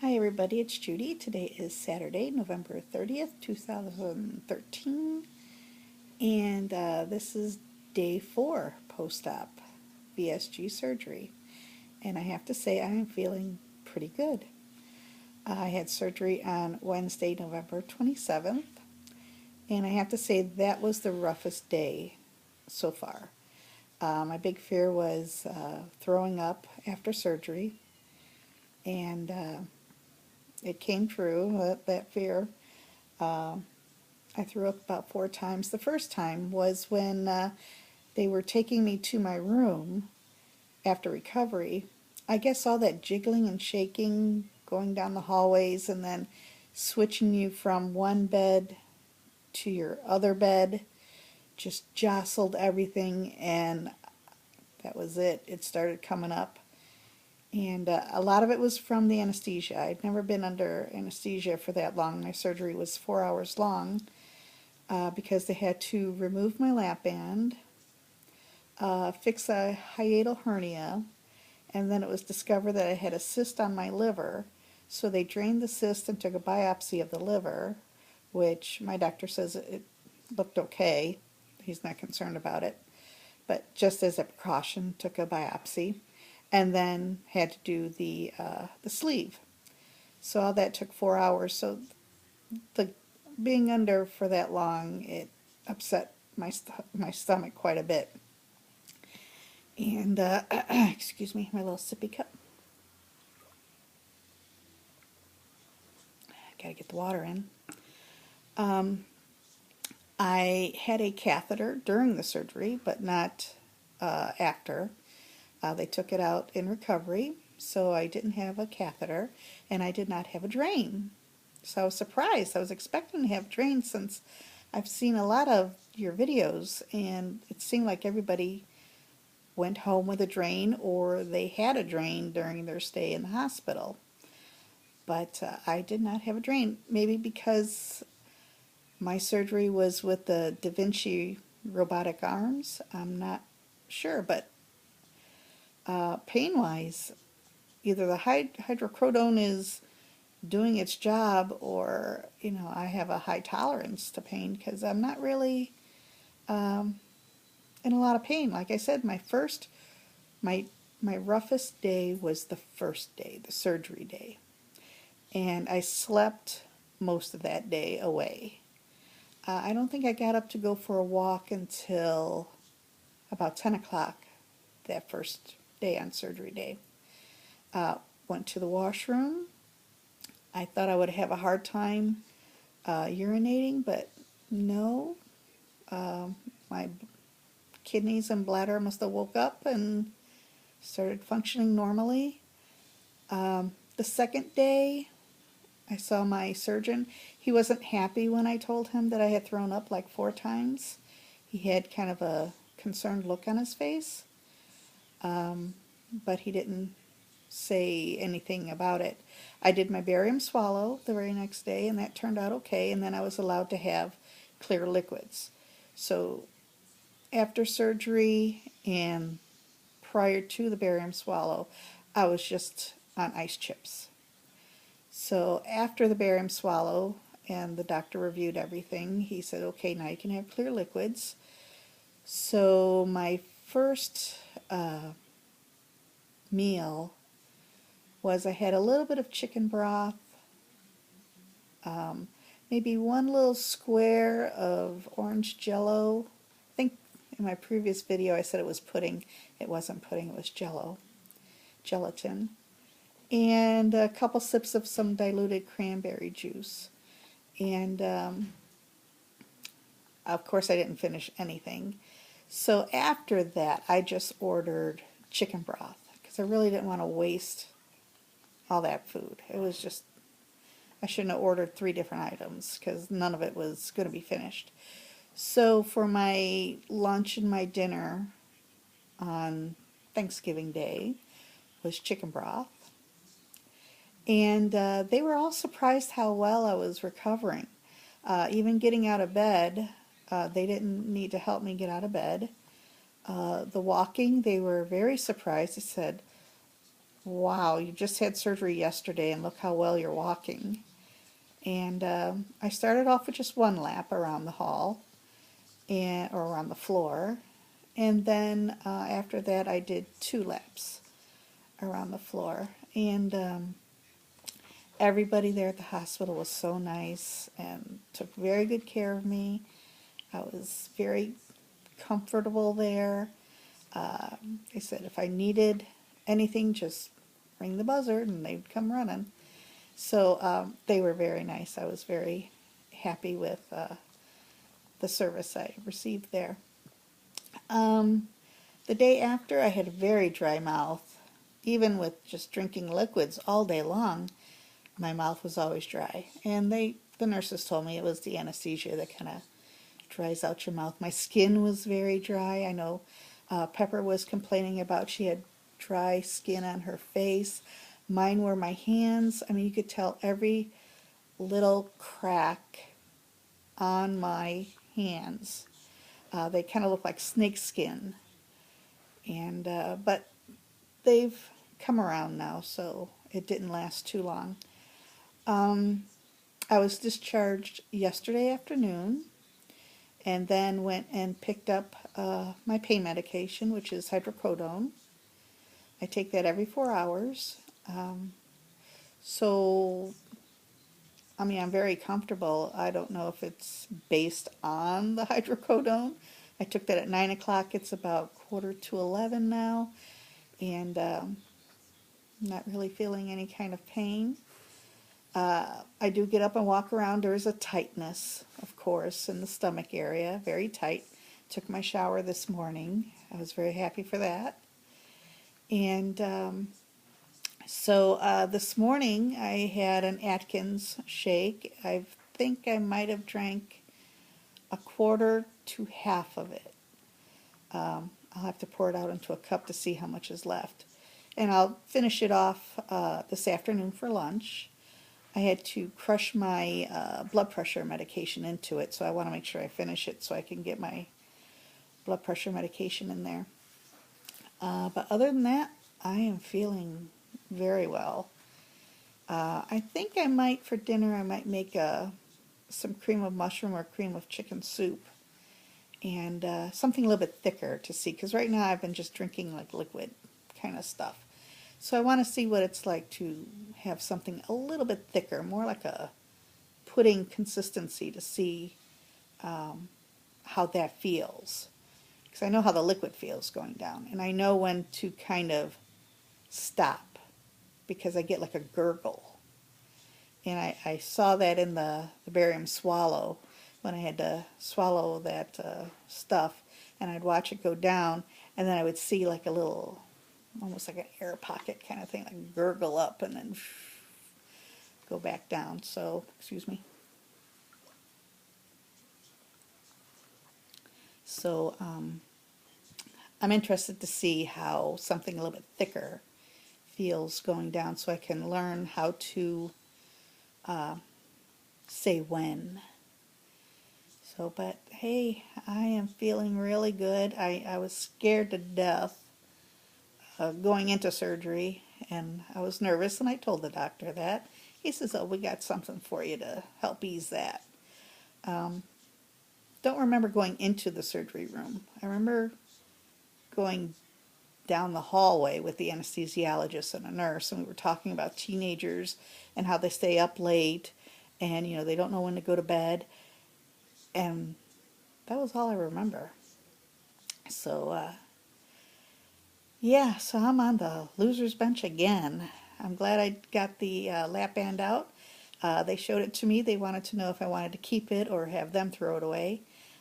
Hi everybody, it's Judy. Today is Saturday, November 30th, 2013, and this is day 4 post-op VSG surgery. And I have to say I am feeling pretty good. I had surgery on Wednesday, November 27th, and I have to say that was the roughest day so far. My big fear was throwing up after surgery, and it came true, that fear. Uh, I threw up about 4 times. The first time was when they were taking me to my room after recovery. I guess all that jiggling and shaking, going down the hallways, and then switching you from one bed to your other bed just jostled everything, and that was it. It started coming up. And a lot of it was from the anesthesia. I'd never been under anesthesia for that long. My surgery was 4 hours long because they had to remove my lap band, fix a hiatal hernia, and then it was discovered that I had a cyst on my liver. So they drained the cyst and took a biopsy of the liver, which my doctor says it looked okay. He's not concerned about it. But just as a precaution, took a biopsy, and then had to do the sleeve. So all that took 4 hours. So the being under for that long, it upset my stomach quite a bit. And excuse me, my little sippy cup. Gotta get the water in. I had a catheter during the surgery, but not after. They took it out in recovery, so I didn't have a catheter, and I did not have a drain. So I was surprised. I was expecting to have a drain since I've seen a lot of your videos, and it seemed like everybody went home with a drain or they had a drain during their stay in the hospital. But I did not have a drain, maybe because my surgery was with the Da Vinci robotic arms. I'm not sure, but pain-wise, either the hydrocodone is doing its job, or I have a high tolerance to pain because I'm not really in a lot of pain. Like I said, my roughest day was the first day, the surgery day, and I slept most of that day away. I don't think I got up to go for a walk until about 10 o'clock that first day on surgery day. Went to the washroom. I thought I would have a hard time urinating, but no. My kidneys and bladder must have woke up and started functioning normally. The second day, I saw my surgeon. He wasn't happy when I told him that I had thrown up like 4 times. He had kind of a concerned look on his face, but he didn't say anything about it. I did my barium swallow the very next day, and that turned out okay, and then I was allowed to have clear liquids. So after surgery and prior to the barium swallow, I was just on ice chips. So after the barium swallow and the doctor reviewed everything, he said, okay, now you can have clear liquids. So my first meal was I had a little bit of chicken broth, maybe one little square of orange jello. I think in my previous video I said it was pudding. It wasn't pudding, it was jello, gelatin. And a couple sips of some diluted cranberry juice. And of course I didn't finish anything. So after that I just ordered chicken broth because I really didn't want to waste all that food. It was just, I shouldn't have ordered 3 different items because none of it was going to be finished. So for my lunch and my dinner on Thanksgiving Day was chicken broth. And they were all surprised how well I was recovering. Even getting out of bed, they didn't need to help me get out of bed. The walking, they were very surprised. They said, wow, you just had surgery yesterday and look how well you're walking. And I started off with just one lap around the hall or around the floor. And then after that, I did 2 laps around the floor. And everybody there at the hospital was so nice and took very good care of me. I was very comfortable there. They said if I needed anything, just ring the buzzer and they'd come running. So they were very nice. I was very happy with the service I received there. The day after, I had a very dry mouth. Even with just drinking liquids all day long, my mouth was always dry. And the nurses told me it was the anesthesia that kind of dries out your mouth. My skin was very dry. I know Pepper was complaining about she had dry skin on her face. Mine were my hands. I mean, you could tell every little crack on my hands. They kind of look like snake skin. And but they've come around now, so it didn't last too long. I was discharged yesterday afternoon and then went and picked up my pain medication, which is hydrocodone. I take that every 4 hours. So, I mean, I'm very comfortable. I don't know if it's based on the hydrocodone. I took that at 9 o'clock. It's about 10:45 now, and not really feeling any kind of pain. I do get up and walk around. There is a tightness, of course, in the stomach area, very tight. Took my shower this morning. I was very happy for that. And so this morning I had an Atkins shake. I think I might have drank a quarter to half of it. I'll have to pour it out into a cup to see how much is left. And I'll finish it off this afternoon for lunch. I had to crush my blood pressure medication into it, so I want to make sure I finish it so I can get my blood pressure medication in there. But other than that, I am feeling very well. I think I might, for dinner, I might make some cream of mushroom or cream of chicken soup. And something a little bit thicker to see, because right now I've been just drinking like liquid kind of stuff. So I want to see what it's like to have something a little bit thicker, more like a pudding consistency, to see how that feels. Because I know how the liquid feels going down, and I know when to kind of stop, because I get like a gurgle. And I saw that in the barium swallow, when I had to swallow that stuff, and I'd watch it go down, and then I would see like a little, almost like an air pocket kind of thing, like gurgle up and then go back down. So, excuse me. So, I'm interested to see how something a little bit thicker feels going down, so I can learn how to say when. So, but hey, I am feeling really good. I was scared to death going into surgery, and I was nervous, and I told the doctor that. He says, oh, we got something for you to help ease that. Don't remember going into the surgery room. I remember going down the hallway with the anesthesiologist and a nurse, and we were talking about teenagers and how they stay up late, and they don't know when to go to bed, and that was all I remember. So yeah, so I'm on the loser's bench again. I'm glad I got the lap band out. They showed it to me. They wanted to know if I wanted to keep it or have them throw it away.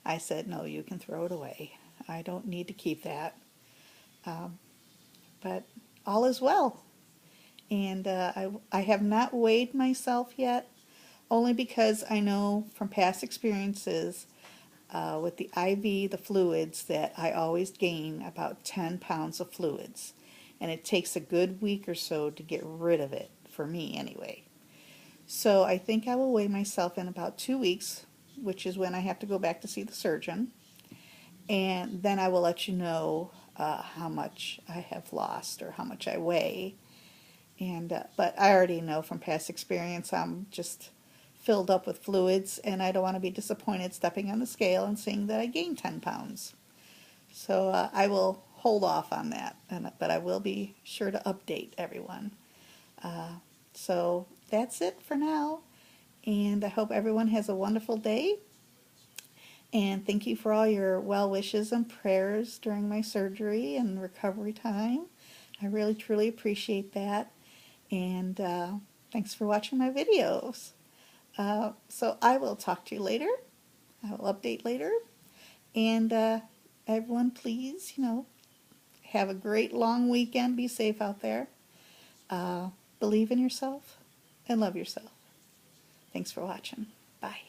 I said, no, you can throw it away. I don't need to keep that. But all is well. And I have not weighed myself yet, only because I know from past experiences with the IV, the fluids, that I always gain about 10 pounds of fluids. And it takes a good week or so to get rid of it, for me anyway. So I think I will weigh myself in about 2 weeks, which is when I have to go back to see the surgeon. And then I will let you know how much I have lost or how much I weigh. And but I already know from past experience I'm just filled up with fluids, and I don't want to be disappointed stepping on the scale and seeing that I gained 10 pounds. So I will hold off on that, but I will be sure to update everyone. So that's it for now, and I hope everyone has a wonderful day. And thank you for all your well wishes and prayers during my surgery and recovery time. I really truly appreciate that. And thanks for watching my videos. So I will talk to you later. I will update later. And everyone, please, have a great long weekend. Be safe out there. Believe in yourself and love yourself. Thanks for watching. Bye.